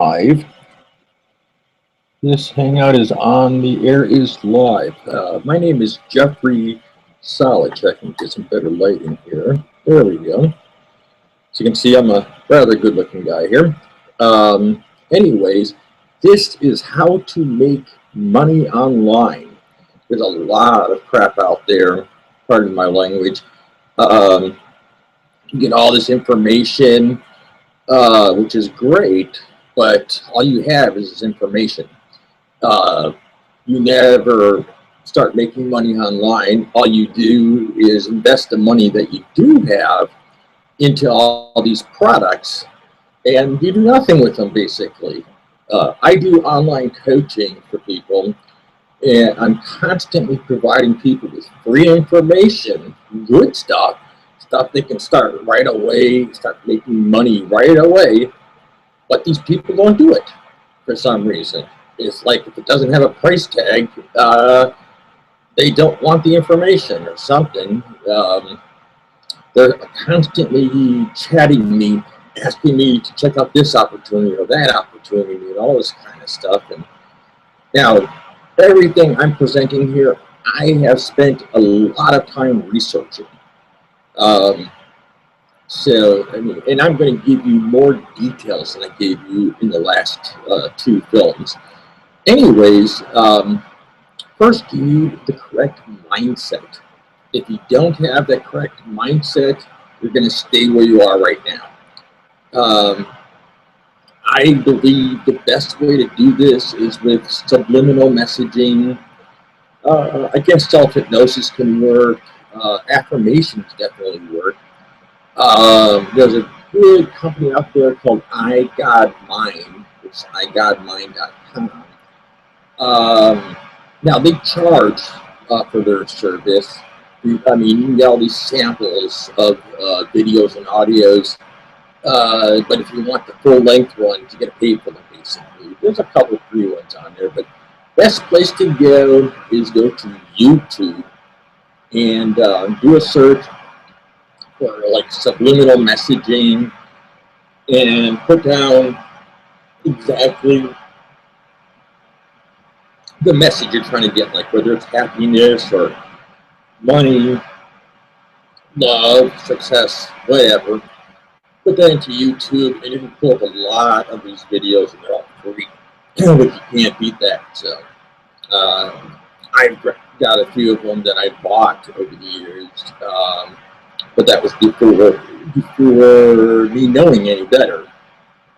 Live. This hangout is on the air is live. My name is Jeffrey Solich. I can get some better lighting here. There we go. So you can see I'm a rather good looking guy here. Anyways, this is how to make money online. There's a lot of crap out there, pardon my language. You get all this information, which is great, but all you have is this information. Uh, you never start making money online. All you do is invest the money that you do have into all these products, and you do nothing with them basically. I do online coaching for people, and I'm constantly providing people with free information, good stuff they can start right away, start making money right away. But these people don't do it for some reason. It's like if it doesn't have a price tag, they don't want the information or something. They're constantly chatting me, asking me to check out this opportunity or that opportunity and all this kind of stuff. And now, everything I'm presenting here, I have spent a lot of time researching. Um, and I'm going to give you more details than I gave you in the last two films. Anyways, first you need the correct mindset. If you don't have that correct mindset, you're going to stay where you are right now. I believe the best way to do this is with subliminal messaging. I guess self-hypnosis can work. Affirmations definitely work. There's a good company out there called iGodMind, which is igodmind.com. Now they charge for their service. I mean, you can get all these samples of videos and audios, but if you want the full-length ones, you got to pay for them basically. There's a couple free ones on there, but best place to go is go to YouTube and do a search for like subliminal messaging and put down exactly the message you're trying to get, like whether it's happiness or money, love, success, whatever. Put that into YouTube, and you can pull up a lot of these videos, and they're all free, which you can't beat that. So I've got a few of them that I bought over the years, but that was before me knowing any better.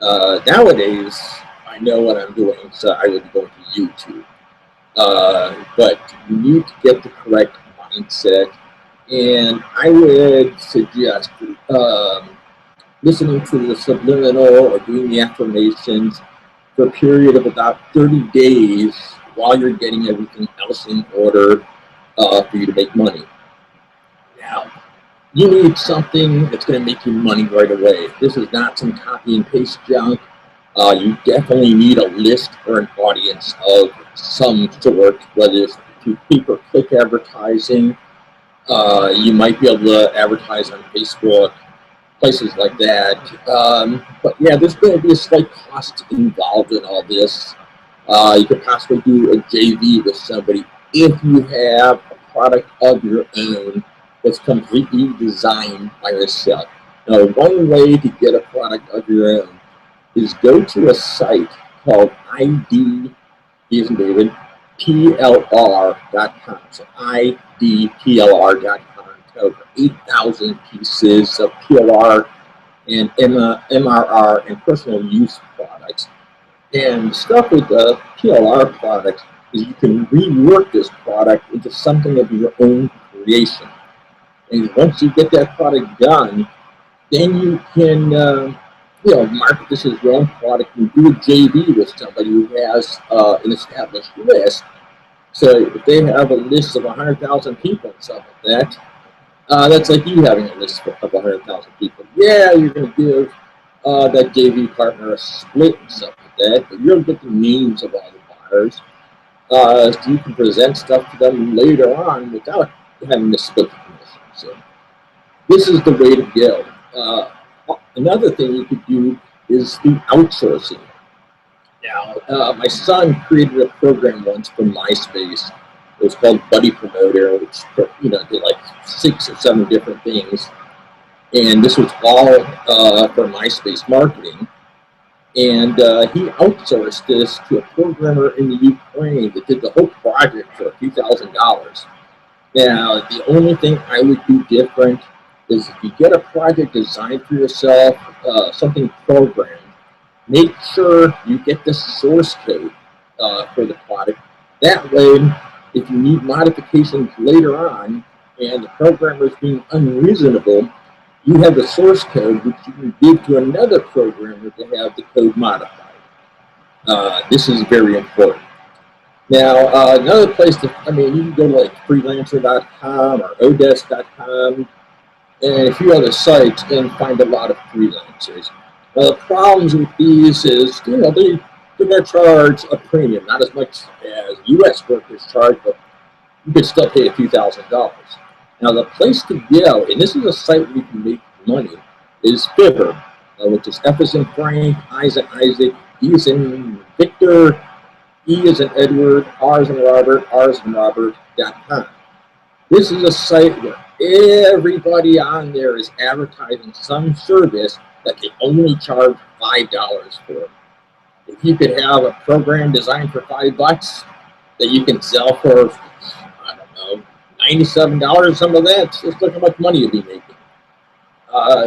Nowadays, I know what I'm doing, so I would go to YouTube. But you need to get the correct mindset, and I would suggest listening to the subliminal or doing the affirmations for a period of about 30 days while you're getting everything else in order for you to make money. Now, you need something that's going to make you money right away. This is not some copy and paste junk. You definitely need a list or an audience of some sort, whether it's through pay-per-click advertising. You might be able to advertise on Facebook, places like that. But yeah, there's going to be a slight cost involved in all this. You could possibly do a JV with somebody if you have a product of your own that's completely designed by yourself. Now, one way to get a product of your own is go to a site called ID, as in David, PLR.com. So IDPLR.com. Over 8,000 pieces of PLR and MRR and personal use products. And stuff with the PLR products is you can rework this product into something of your own creation. And once you get that product done, then you can market this as your own product and do a JV with somebody who has an established list. So if they have a list of 100,000 people and stuff like that, that's like you having a list of 100,000 people. Yeah, you're going to give that JV partner a split and stuff like that, but you'll get the names of all the buyers. So you can present stuff to them later on without having to split the commission. So this is the way to go. Another thing you could do is through outsourcing. Now, my son created a program once for MySpace. It was called Buddy Promoter, which did like 6 or 7 different things, and this was all for MySpace marketing. And he outsourced this to a programmer in the Ukraine that did the whole project for a few $1,000s. Now, the only thing I would do different is if you get a project designed for yourself, something programmed, make sure you get the source code for the product. That way, if you need modifications later on and the programmer is being unreasonable, you have the source code which you can give to another programmer to have the code modified. This is very important. Now, another place you can go to like freelancer.com or odesk.com and a few other sites and find a lot of freelancers. The problems with these is, they're going to charge a premium, not as much as U.S. workers charge, but you could still pay a few $1,000s. Now, the place to go, and this is a site where you can make money, is Fiverr, which is F as in Frank, I as in Isaac, E as in Victor, E as in Edward, R as in Robert, R as in Robert.com. This is a site where everybody on there is advertising some service that they only charge $5 for. If you could have a program designed for $5 that you can sell for, I don't know, $97, some of that, just look how much money you'll be making.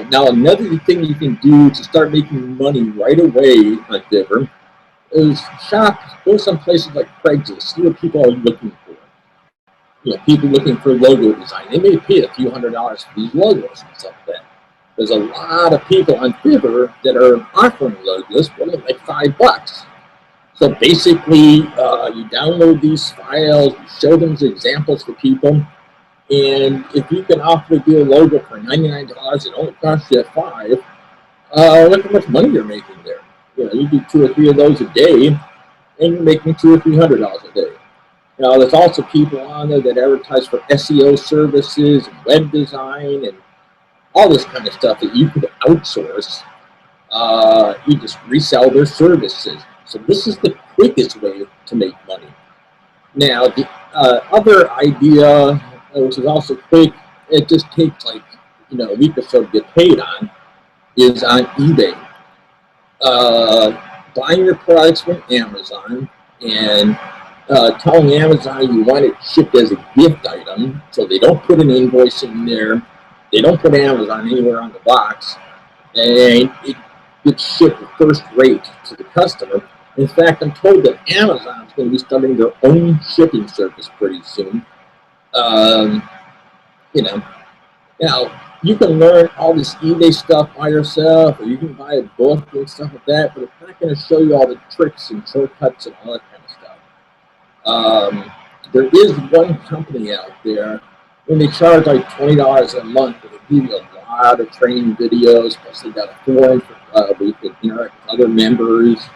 Now, another thing you can do to start making money right away on Fiverr is go some places like Craigslist, see what people are looking for. People looking for logo design. They may pay a few $100s for these logos and stuff like that. There's a lot of people on Fiverr that are offering logos for like $5. So basically, you download these files, you show them as examples to people, and if you can offer to do a logo for $99, it only costs you $5. Look how much money you're making there. You do 2 or 3 of those a day, and you're making $200 or $300 a day. Now, there's also people on there that advertise for SEO services, and web design, and all this kind of stuff that you could outsource. You just resell their services. So this is the quickest way to make money. Now, the other idea, which is also quick, it just takes like a week or so to get paid on, is on eBay. Buying your products from Amazon and telling Amazon you want it shipped as a gift item, so they don't put an invoice in there, they don't put Amazon anywhere on the box, and it gets shipped first rate to the customer. In fact, I'm told that Amazon is going to be starting their own shipping service pretty soon. Now, you can learn all this eBay stuff by yourself, or you can buy a book and stuff like that, but it's not going to show you all the tricks and shortcuts and all that kind of stuff. There is one company out there, when they charge like $20 a month, but they give you a lot of training videos, plus they got a forum where you can interact with other members,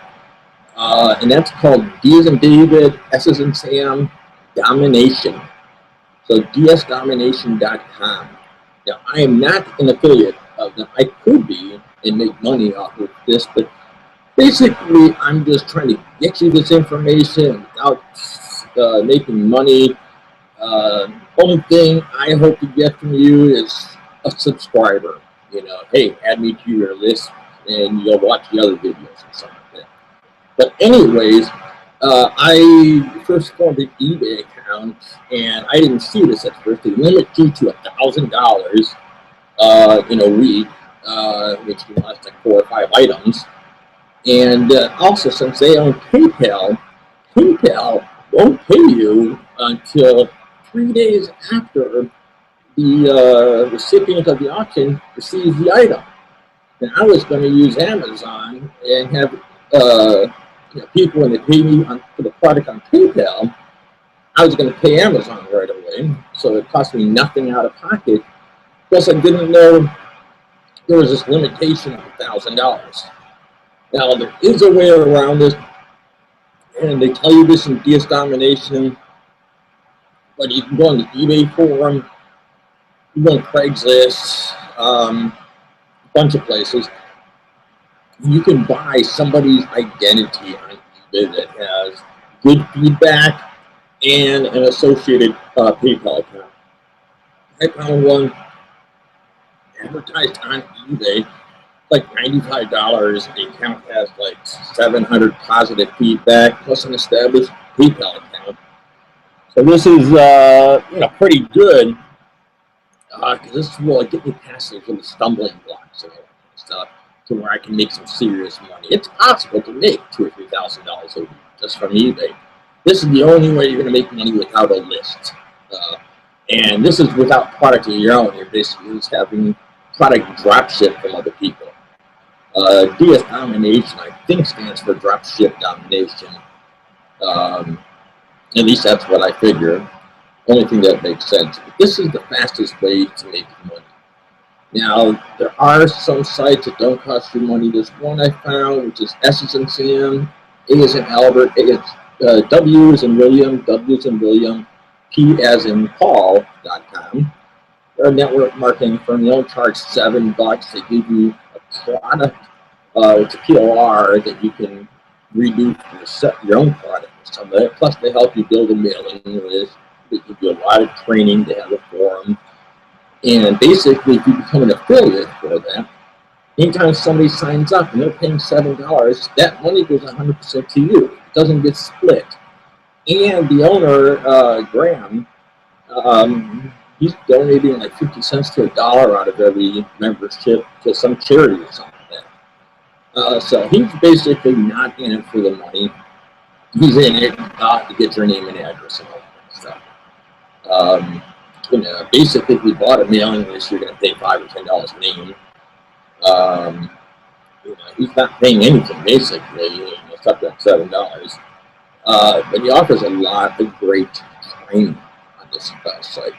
and that's called D as in David, S as in Sam, Domination. So dsdomination.com. Now, I am not an affiliate of them. I could be and make money off of this, but basically, I'm just trying to get you this information without making money. Only thing I hope to get from you is a subscriber. Hey, add me to your list, and you'll watch the other videos and stuff like that. But anyways, I first formed an eBay account, and I didn't see this at first. They limit you to $1,000 in a week, which can last like 4 or 5 items. And also, since they own PayPal won't pay you until 3 days after the recipient of the auction receives the item. And I was going to use Amazon and have people, when they pay me for the product on PayPal, I was going to pay Amazon right away, so it cost me nothing out of pocket. Plus, I didn't know there was this limitation of $1,000. Now, there is a way around this, and they tell you this in DS Domination, but you can go on the eBay forum, you can go on Craigslist, a bunch of places. You can buy somebody's identity on it that has good feedback and an associated PayPal account. I found one advertised on eBay, like $95. The account has like 700 positive feedback plus an established PayPal account. So this is pretty good because this will get me past those little stumbling blocks and all that kind of stuff to where I can make some serious money. It's possible to make $2,000 or $3,000 a week just from eBay. This is the only way you're going to make money without a list. And this is without product of your own. You're basically just having product drop ship from other people. DS Domination, I think, stands for Drop Ship Domination. At least that's what I figure. Only thing that makes sense. But this is the fastest way to make money. Now, there are some sites that don't cost you money. There's one I found, which is S as in Sam, A as in Albert, W as in William, W as in William, P as in Paul.com. They're a network marketing firm. They don't charge $7. They give you a product. It's a POR that you can redo for your own product or something. Plus, they help you build a mailing list. They give you a lot of training. They have a forum. And basically, if you become an affiliate for that, anytime somebody signs up and they're paying $7, that money goes 100% to you. It doesn't get split. And the owner, Graham, he's donating like 50 cents to $1 out of every membership to some charity or something like that. So he's basically not in it for the money. He's in it to get your name and address and all that kind of stuff. Basically, if you bought a mailing list, you're going to pay $5 or $10 a name. He's not paying anything basically, except that $7. But he offers a lot of great training on this site.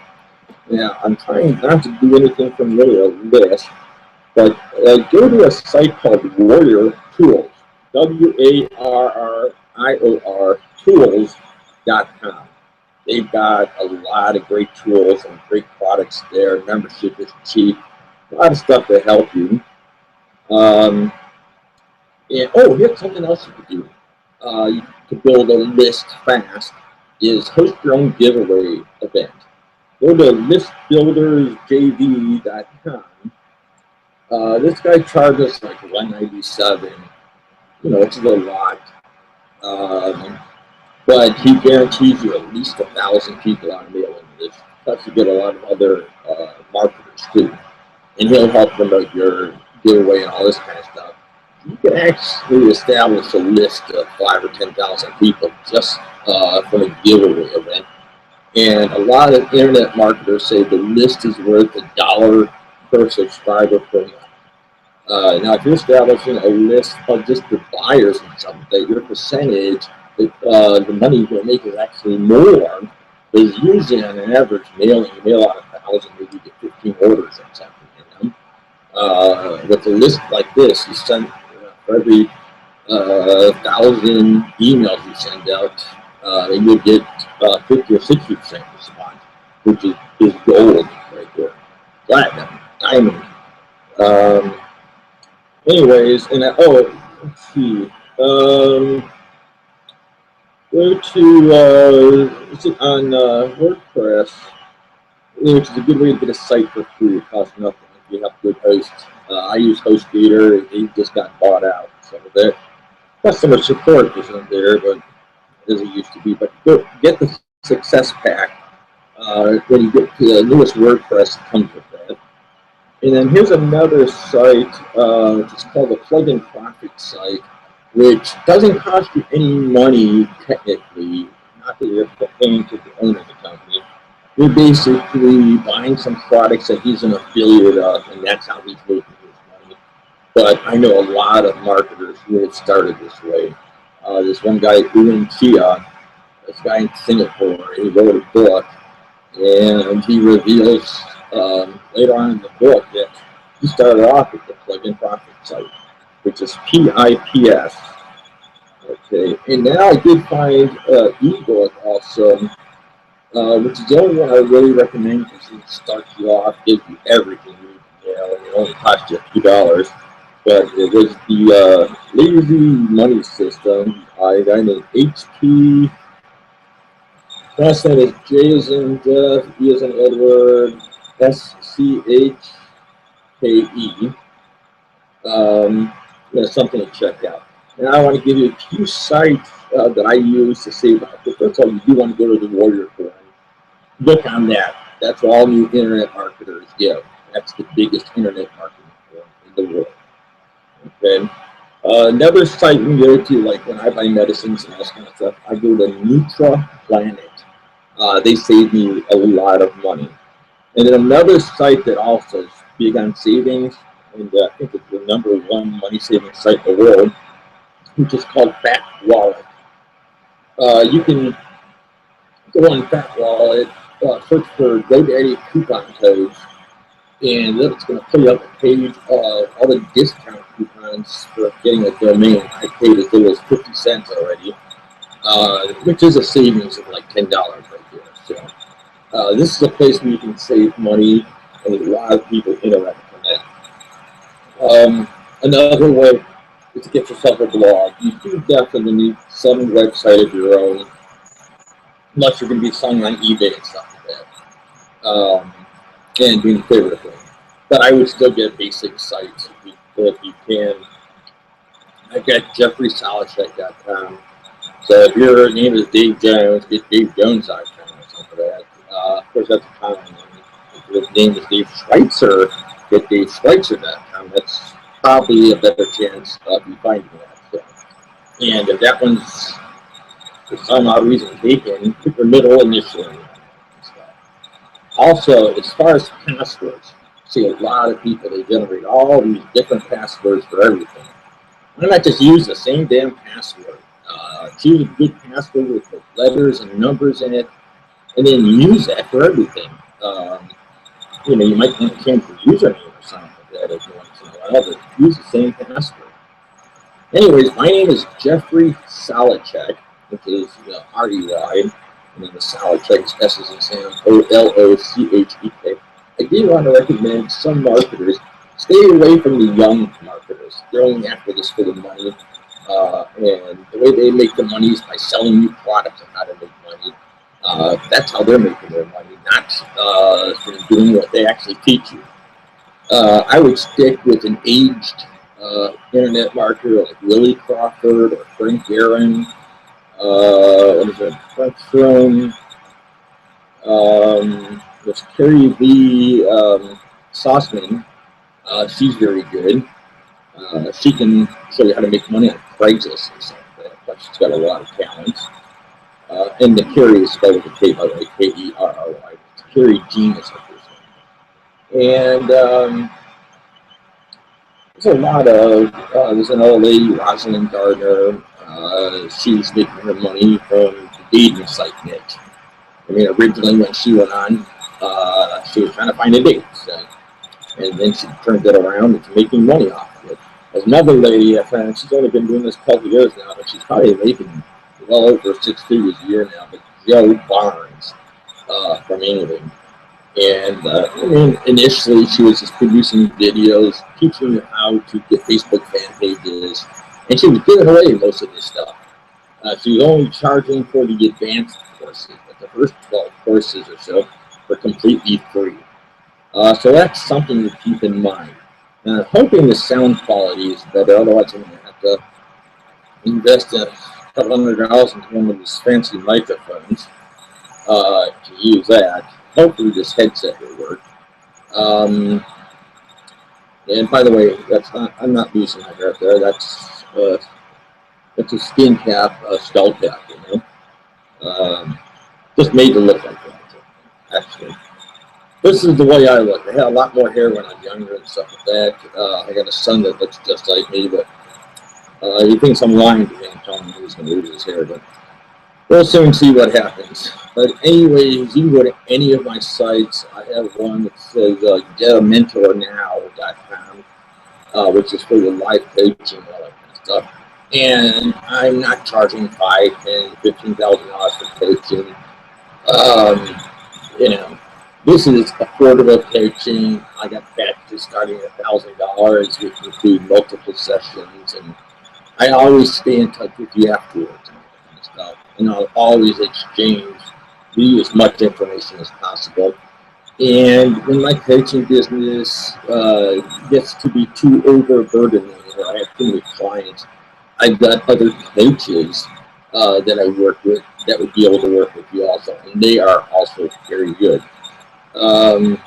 Now, I'm trying not to do anything from really a list, but go to a site called Warrior Tools, WARRIOR Tools.com. They've got a lot of great tools and great products there. Membership is cheap. A lot of stuff to help you. Here's something else you could do to build a list fast is host your own giveaway event. Go to listbuildersjv.com. This guy charges like $197. It's a lot. But he guarantees you at least 1,000 people on a mailing list. Plus, you get a lot of other marketers too, and he'll help promote your giveaway and all this kind of stuff. You can actually establish a list of 5,000 or 10,000 people just from a giveaway event. And a lot of internet marketers say the list is worth $1 per subscriber per month. Now, if you're establishing a list of just the buyers and something, that your percentage, the money you're going to make is actually more. Because usually on an average mailing, you mail out 1,000, maybe you get 15 orders or something. With a list like this, you send for every 1,000 emails you send out, you'll get 50 or 60% response, which is gold right there. Platinum, diamond. Anyways, and let's see. Go to on WordPress, which is a good way to get a site for free. It costs nothing if you have good hosts. I use HostGator. They just got bought out. So their customer support isn't there, but as it used to be. But get the Success Pack when you get to the newest WordPress that comes with that. And then here's another site, which is called the Plugin Profit site, which doesn't cost you any money technically, not that you're paying to the owner of the company. You're basically buying some products that he's an affiliate of, and that's how he's making his money. But I know a lot of marketers who have started this way. This one guy, Ulan Kia, this guy in Singapore, he wrote a book, and he reveals later on in the book that he started off with the Plugin Profit site, which is PIPS. Okay, and now I did find ebook also, which is the only one I really recommend because it starts you off, gives you everything you need, and it only costs you $2. but it was the lazy money system. I got an HP. Last name is J as in Jeff, E as in Edward, SCHKE. That's something to check out. And I want to give you a few sites that I use to save up. But first of all, you do want to go to the Warrior Forum. Look on that. That's what all new internet marketers give. That's the biggest internet marketing forum in the world. Okay. Another site we go to, like when I buy medicines and all this kind of stuff, I go to Nutra Planet. They save me a lot of money. And then another site that also is big on savings, and I think it's the #1 money saving site in the world, which is called Fat Wallet. You can go on Fat Wallet, search for GoDaddy coupon codes, and then it's going to pull you up a page of all the discount coupons for getting a domain. I paid as little as 50 cents already, which is a savings of like $10 right there. So this is a place where you can save money, and a lot of people interact on that. Another way is to get yourself a blog. You do definitely need some website of your own, unless you're going to be selling on eBay and stuff like that, and doing favorite thing. But I would still get a basic site if you can. I've got JeffreySolidCheck.com. So if your name is Dave Jones, get DaveJones.com or something like that. Of course, that's a common name. If your name is Dave Schweitzer, get DaveSchweitzer.com. That's probably a better chance of you finding that. So. And if that one's for some odd reason taken, put your middle initial in. Also, as far as passwords, I see a lot of people, they generate all these different passwords for everything. Why not just use the same damn password? Choose a good password with the letters and numbers in it, and then use that for everything. You might want to change your username or something like that if you want to, but use the same password. Anyways, my name is Jeffrey Solidcheck, which is R-E-Y, and then the Solidcheck is S as in Sam, O-L-O-C-H-E-K. I do want to recommend some marketers stay away from the young marketers. They're only after this for the money, and the way they make the money is by selling you products on how to make money. That's how they're making their money, not from doing what they actually teach you. I would stick with an aged internet marketer like Willie Crawford or Frank Aaron. Frank Strom. There's Carrie V. Sauceman. She's very good. She can show you how to make money on Craigslist and stuff like that, but she's got a lot of talent. And the Carrie is spelled with a K, by the way, Kerry. Carrie Jean is her first name. And there's a lot of, there's an old lady, Rosalind Gardner. She's making her money from the dating site niche. I mean, originally when she went on, she was trying to find a date. So, and then she turned it around and making money off of it. There's another lady I found, she's only been doing this a couple of years now, but she's probably making well over 6 figures a year now, but Joe Barnes from England. And initially she was just producing videos, teaching you how to get Facebook fan pages, and she was giving away most of this stuff. She was only charging for the advanced courses, but the first 12 courses or so were completely free. So that's something to keep in mind. Now, I'm hoping the sound quality is better, otherwise I'm going to have to invest a couple $100 into one of these fancy microphones to use that. Hopefully this headset will work. And by the way, I'm not losing my hair up there. That's a skin cap, a skull cap, just made to look like that, actually. This is the way I look. I had a lot more hair when I was younger and stuff like that. I got a son that looks just like me, but he thinks I'm lying to him, telling him he's going to lose his hair, but we'll soon see what happens. But anyways, you can go to any of my sites. I have one that says getamentornow.com, which is for your life coaching and all that kind of stuff. And I'm not charging $5,000, $10,000, $15,000 for coaching. This is affordable coaching. I got packages is starting at $1,000, which include multiple sessions, and I always stay in touch with you afterwards and that kind of stuff. And I'll always exchange as much information as possible. And when my coaching business gets to be too overburdening, or I have too many clients, I've got other coaches that I work with that would be able to work with you also, and they are also very good. Um,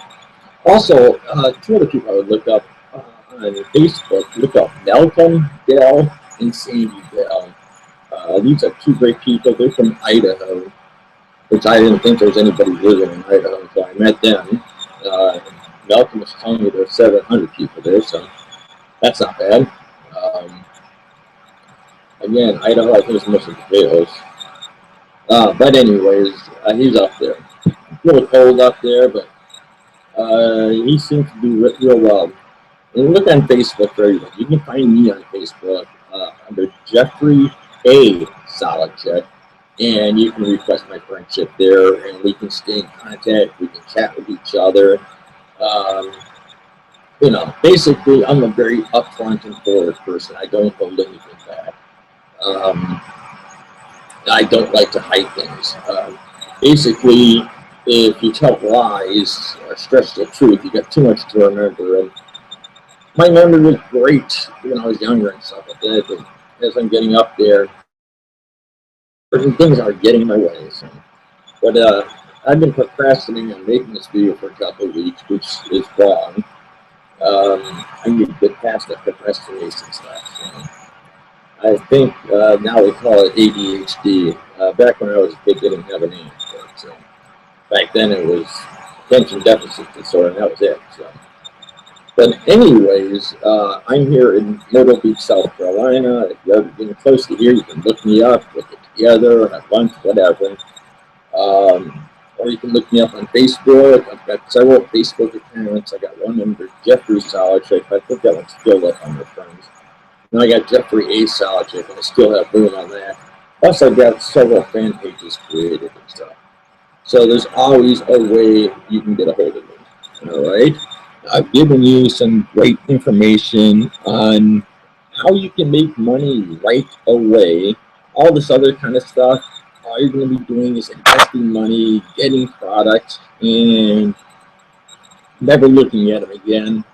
Also, two other people I would look up on Facebook. Look up Malcolm Dell and Sandy Dell. These are two great people. They're from Idaho, which I didn't think there was anybody living in Idaho until I met them. Uh, Malcolm was telling me there's 700 people there, so that's not bad. Um, Again, Idaho, I think it's most of the hills. But anyways, he's up there. A little cold up there, but he seems to do real well. And look on Facebook for everything. You can find me on Facebook under Jeffrey A. Solidcheck, and you can request my friendship there, and we can stay in contact. We can chat with each other. Um, Basically, I'm a very upfront and forward person. I don't hold anything back. Um, I don't like to hide things. Basically, if you tell lies or stretch the truth, you got too much to remember. And my memory was great when I was younger and stuff like that, but as I'm getting up there, certain things are getting in my way. So. But I've been procrastinating on making this video for a couple of weeks, which is wrong. I need to get past that procrastination stuff. So. I think now we call it ADHD. Back when I was a kid, didn't have a name for it. So back then it was attention deficit disorder, and that was it. So. But anyways, I'm here in Myrtle Beach, South Carolina. If you're ever getting close to here, you can look me up, we'll get together, have lunch, whatever. Or you can look me up on Facebook. I've got several Facebook accounts. I got one under Jeffrey Solidcheck. I think that one's still up on my friends. Now I got Jeffrey A. Solidcheck, and I still have room on that. Plus, I've got several fan pages created and stuff. So there's always a way you can get a hold of me. All right? I've given you some great information on how you can make money right away. All this other kind of stuff, all you're going to be doing is investing money, getting products, and never looking at them again.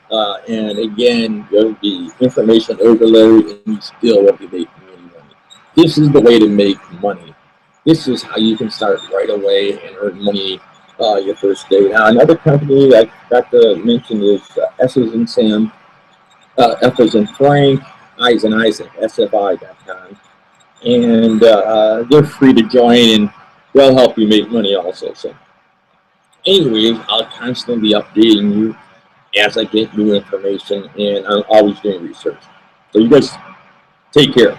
And again, there'll be information overload, and you still won't be making any money. This is the way to make money. This is how you can start right away and earn money your first day. Now, another company I forgot to mention is S as in Sam, F as in Frank, I as in Isaac, SFI.com. And they're free to join, and they'll help you make money also. So, anyways, I'll constantly be updating you as I get new information, and I'm always doing research. So you guys take care.